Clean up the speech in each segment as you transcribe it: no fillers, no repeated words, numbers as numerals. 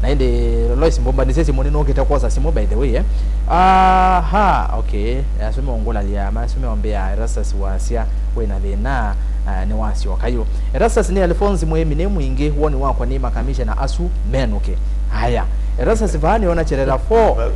na inde Lois Mbomba nisesi monino kitakosa simo by the way okay asome ongola lia masome ombea Erastus wasia we na thina ni wasi wakayo Erastus ni Alphonse Muhemi ne mwingi woni wakwa ni makamisha na asu menuke haya Erastus vani ona cherera 4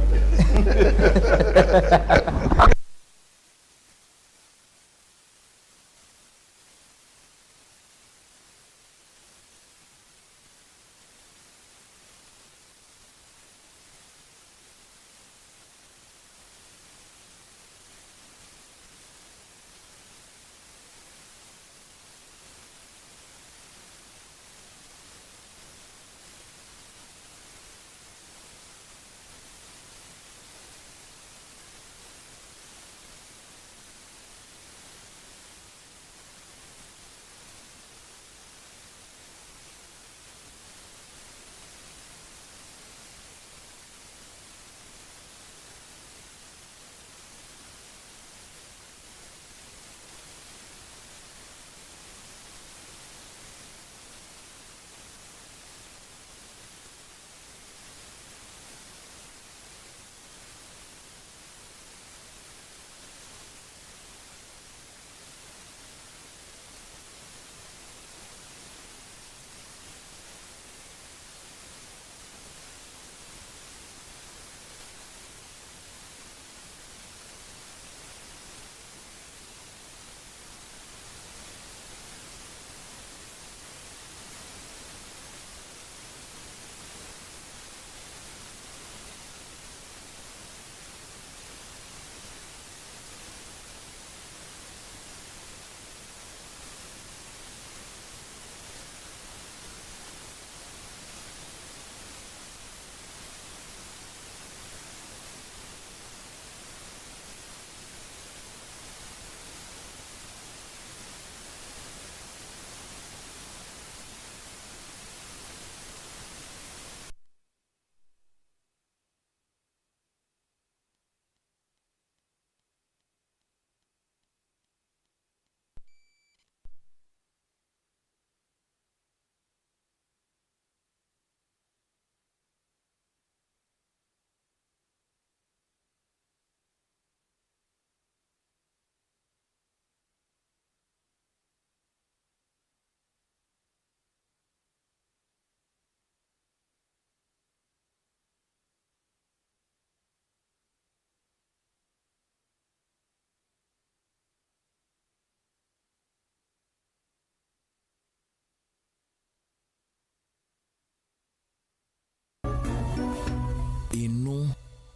Inu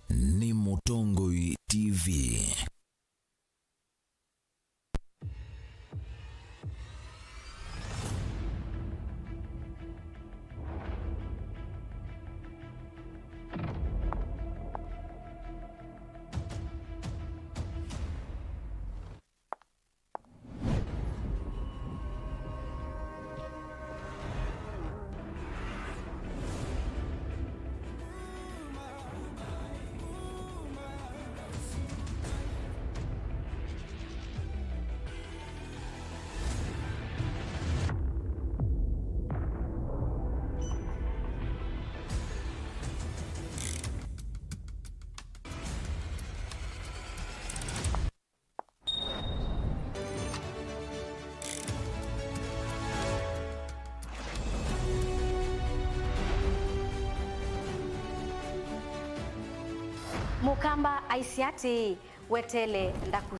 ni Mutongoi TV. Mukamba aisiati wetele ndaku